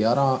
11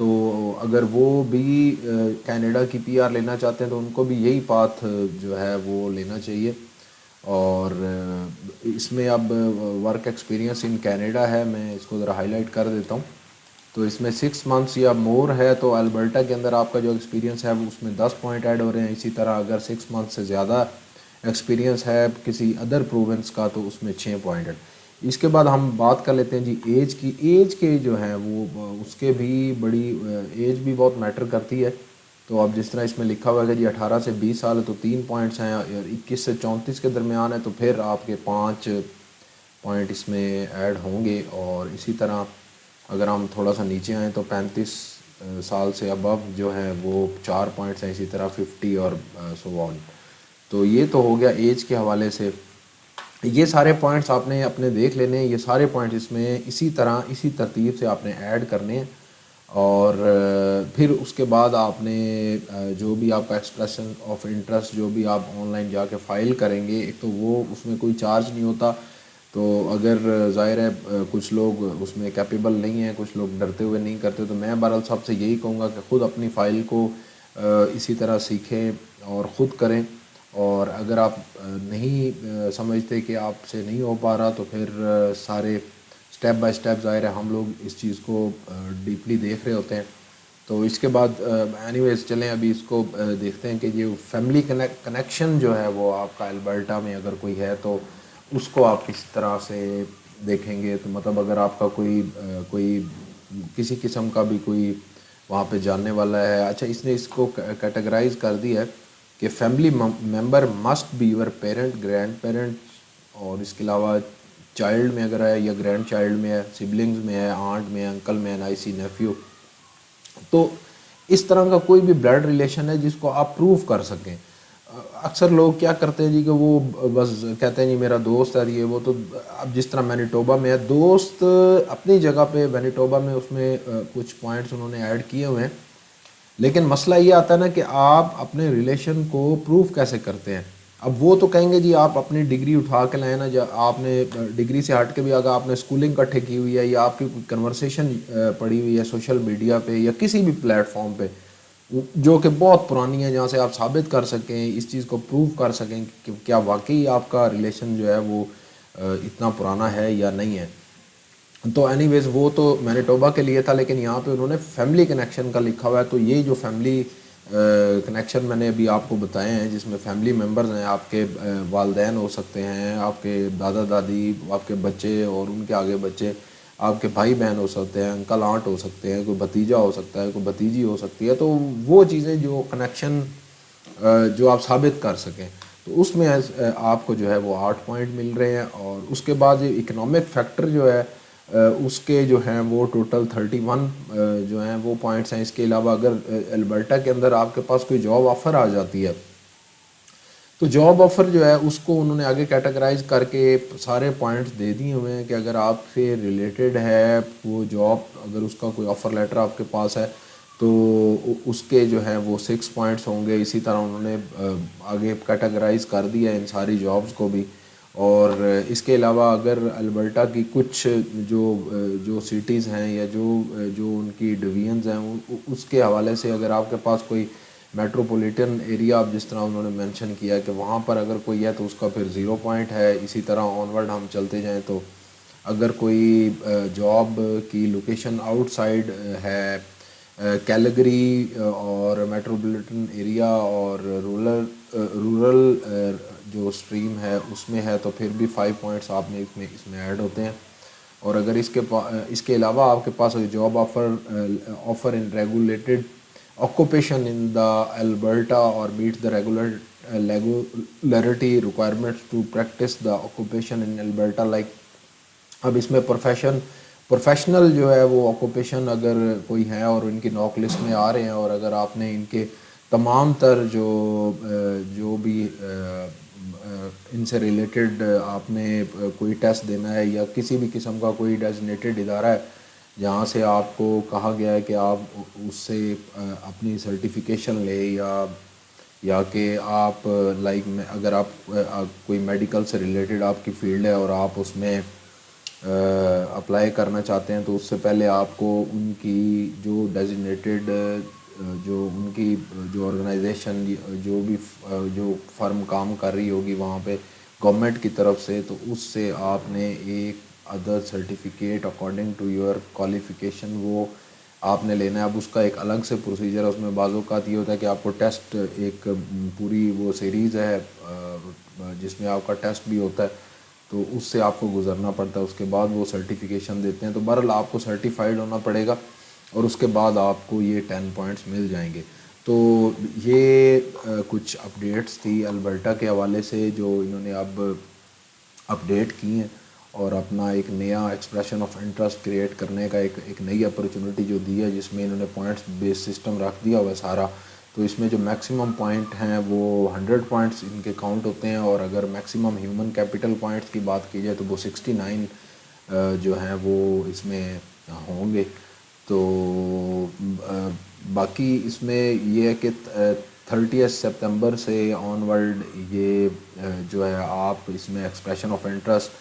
تو اگر وہ بھی کینیڈا کی پی آر لینا چاہتے ہیں تو ان کو بھی یہی پاتھ جو ہے وہ لینا چاہیے. اور اس میں اب ورک ایکسپیرینس ان کینیڈا ہے، میں اس کو ذرا ہائی لائٹ کر دیتا ہوں. تو اس میں 6 months یا مور ہے تو البرٹا کے اندر آپ کا جو ایکسپیرینس ہے وہ اس میں 10 پوائنٹ ایڈ ہو رہے ہیں. اسی طرح اگر 6 months سے زیادہ ایکسپیرینس ہے کسی ادر پروونس کا تو اس میں 6 پوائنٹ ایڈ. اس کے بعد ہم بات کر لیتے ہیں جی ایج کی. ایج کے جو ہیں وہ اس کے بھی بڑی ایج بھی بہت میٹر کرتی ہے. تو اب جس طرح اس میں لکھا ہوا ہے کہ جی 18 سے 20 سال ہے تو 3 پوائنٹس ہیں، اور 21 سے 34 کے درمیان ہے تو پھر آپ کے 5 پوائنٹ اس میں ایڈ ہوں گے. اور اسی طرح اگر ہم تھوڑا سا نیچے آئیں تو 35 سال سے ابو جو ہے وہ 4 پوائنٹس ہیں. اسی طرح 50 اور سو آن. تو یہ تو ہو گیا ایج کے حوالے سے. یہ سارے پوائنٹس آپ نے اپنے دیکھ لینے ہیں. یہ سارے پوائنٹس اس میں اسی طرح اسی ترتیب سے آپ نے ایڈ کرنے ہیں. اور پھر اس کے بعد آپ نے جو بھی آپ کا ایکسپریشن آف انٹرسٹ جو بھی آپ آن لائن جا کے فائل کریں گے، ایک تو وہ اس میں کوئی چارج نہیں ہوتا. تو اگر ظاہر ہے کچھ لوگ اس میں کیپیبل نہیں ہیں، کچھ لوگ ڈرتے ہوئے نہیں کرتے، تو میں بہرحال سب سے یہی کہوں گا کہ خود اپنی فائل کو اسی طرح سیکھیں اور خود کریں. اور اگر آپ نہیں سمجھتے کہ آپ سے نہیں ہو پا رہا تو پھر سارے سٹیپ بائی سٹیپ ظاہر ہے ہم لوگ اس چیز کو ڈیپلی دیکھ رہے ہوتے ہیں. تو اس کے بعد اینی ویز چلیں ابھی اس کو دیکھتے ہیں کہ یہ فیملی کنیکشن جو ہے وہ آپ کا البرٹا میں اگر کوئی ہے تو اس کو آپ کس طرح سے دیکھیں گے. تو مطلب اگر آپ کا کوئی کسی قسم کا بھی کوئی وہاں پہ جاننے والا ہے. اچھا اس نے اس کو کیٹیگرائز کر دیا ہے کہ family member must be your parent, grand parent, اور اس کے علاوہ چائلڈ میں اگر ہے یا گرینڈ چائلڈ میں ہے، سبلنگز میں ہے، آنٹ میں ہے، انکل میں ہے، نائسی نیفیو. تو اس طرح کا کوئی بھی بلڈ ریلیشن ہے جس کو آپ پروف کر سکیں. اکثر لوگ کیا کرتے ہیں جی کہ وہ بس کہتے ہیں جی میرا دوست ہے یہ وہ. تو اب جس طرح مینیٹوبا میں ہے، دوست اپنی جگہ پہ مینیٹوبا میں اس میں کچھ پوائنٹس انہوں نے ایڈ کیے ہوئے ہیں، لیکن مسئلہ یہ آتا ہے نا کہ آپ اپنے ریلیشن کو پروف کیسے کرتے ہیں. اب وہ تو کہیں گے جی آپ اپنی ڈگری اٹھا کے لائیں نا، آپ نے ڈگری سے ہٹ کے بھی اگر آپ نے اسکولنگ کٹھے کی ہوئی ہے یا آپ کی کوئی کنورسیشن پڑی ہوئی ہے سوشل میڈیا پہ یا کسی بھی پلیٹ فارم پہ جو کہ بہت پرانی ہے، جہاں سے آپ ثابت کر سکیں، اس چیز کو پروو کر سکیں کہ کیا واقعی آپ کا ریلیشن جو ہے وہ اتنا پرانا ہے یا نہیں ہے. تو اینی ویز وہ تو مینیٹوبا کے لیے تھا، لیکن یہاں پہ انہوں نے فیملی کنیکشن کا لکھا ہوا ہے. تو یہ جو فیملی کنیکشن میں نے ابھی آپ کو بتائے ہیں جس میں فیملی ممبرز ہیں، آپ کے والدین ہو سکتے ہیں، آپ کے دادا دادی، آپ کے بچے اور ان کے آگے بچے، آپ کے بھائی بہن ہو سکتے ہیں، انکل آنٹ ہو سکتے ہیں، کوئی بھتیجا ہو سکتا ہے، کوئی بھتیجی ہو سکتی ہے. تو وہ چیزیں جو کنیکشن جو آپ ثابت کر سکیں تو اس میں آپ کو جو ہے وہ 8 پوائنٹ مل رہے ہیں. اور اس کے بعد یہ اکنامک فیکٹر جو ہے اس کے جو ہیں وہ ٹوٹل 31 جو ہیں وہ پوائنٹس ہیں. اس کے علاوہ اگر البرٹا کے اندر آپ کے پاس کوئی جاب آفر آ جاتی ہے تو جاب آفر جو ہے اس کو انہوں نے آگے کیٹیگرائز کر کے سارے پوائنٹس دے دیے ہوئے ہیں کہ اگر آپ سے ریلیٹڈ ہے وہ جاب، اگر اس کا کوئی آفر لیٹر آپ کے پاس ہے تو اس کے جو ہیں وہ 6 پوائنٹس ہوں گے. اسی طرح انہوں نے آگے کیٹیگرائز کر دیا ہے ان ساری جابز کو بھی. اور اس کے علاوہ اگر البرٹا کی کچھ جو سٹیز ہیں یا جو ان کی ڈویژنز ہیں اس کے حوالے سے اگر آپ کے پاس کوئی میٹروپولیٹن ایریا، اب جس طرح انہوں نے مینشن کیا ہے کہ وہاں پر اگر کوئی ہے تو اس کا پھر 0 پوائنٹ ہے. اسی طرح آن ورڈ ہم چلتے جائیں تو اگر کوئی جاب کی لوکیشن آؤٹ سائڈ ہے کیلگری اور میٹروپولیٹن ایریا اور رورل جو اسٹریم ہے اس میں ہے تو پھر بھی 5 پوائنٹس آپ نے اس میں ایڈ ہوتے ہیں. اور اگر اس کے علاوہ آپ کے پاس job offer in regulated occupation in the Alberta اور meet the regulatory requirements to practise the occupation in Alberta like. اب اس میں پروفیشنل جو ہے وہ آکوپیشن اگر کوئی ہے اور ان کی نوک لسٹ میں آ رہے ہیں اور اگر آپ نے ان کے تمام تر جو بھی ان سے ریلیٹڈ آپ نے کوئی ٹیسٹ دینا ہے یا کسی بھی قسم کا کوئی ڈیزگنیٹڈ ادارہ ہے جہاں سے آپ کو کہا گیا ہے کہ آپ اس سے اپنی سرٹیفیکیشن لیں یا کہ آپ لائک اگر آپ کوئی میڈیکل سے ریلیٹڈ آپ کی فیلڈ ہے اور آپ اس میں اپلائی کرنا چاہتے ہیں تو اس سے پہلے آپ کو ان کی جو ڈیزگنیٹڈ جو ان کی جو آرگنائزیشن جو بھی جو فرم کام کر رہی ہوگی وہاں پہ گورنمنٹ کی طرف سے، تو اس سے آپ نے ایک other certificate according to your qualification وہ آپ نے لینا ہے۔ اب اس کا ایک الگ سے پروسیجر ہے، اس میں بعض اوقات یہ ہوتا ہے کہ آپ کو ٹیسٹ ایک پوری وہ سیریز ہے جس میں آپ کا ٹیسٹ بھی ہوتا ہے، تو اس سے آپ کو گزرنا پڑتا ہے، اس کے بعد وہ سرٹیفکیشن دیتے ہیں۔ تو بہرحال آپ کو سرٹیفائیڈ ہونا پڑے گا اور اس کے بعد آپ کو یہ 10 پوائنٹس مل جائیں گے۔ تو یہ کچھ اپڈیٹس تھی البرٹا کے حوالے سے جو انہوں نے اب اپڈیٹ کی ہیں، اور اپنا ایک نیا ایکسپریشن آف انٹرسٹ کریٹ کرنے کا ایک نئی اپرچونٹی جو دی ہے، جس میں انہوں نے پوائنٹس بیس سسٹم رکھ دیا ہوا ہے سارا۔ تو اس میں جو میکسیمم پوائنٹ ہیں وہ 100 پوائنٹس ان کے کاؤنٹ ہوتے ہیں، اور اگر میکسیمم ہیومن کیپٹل پوائنٹس کی بات کی جائے تو وہ 69 جو ہیں وہ اس میں ہوں گے۔ تو باقی اس میں یہ ہے کہ 30 سپتمبر سے آن ورلڈ یہ جو ہے آپ اس میں ایکسپریشن آف انٹرسٹ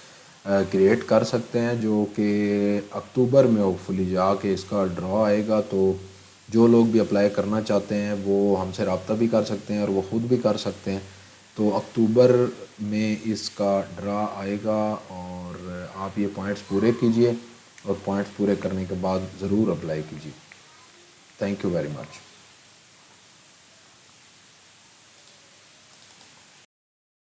کریٹ کر سکتے ہیں، جو کہ اکتوبر میں ہوپ فلی جا کے اس کا ڈرا آئے گا۔ تو جو لوگ بھی اپلائی کرنا چاہتے ہیں وہ ہم سے رابطہ بھی کر سکتے ہیں اور وہ خود بھی کر سکتے ہیں۔ تو اکتوبر میں اس کا ڈرا آئے گا، اور آپ یہ پوائنٹس پورے کیجئے، اور پوائنٹس پورے کرنے کے بعد ضرور اپلائی کیجیے۔ Thank you very much.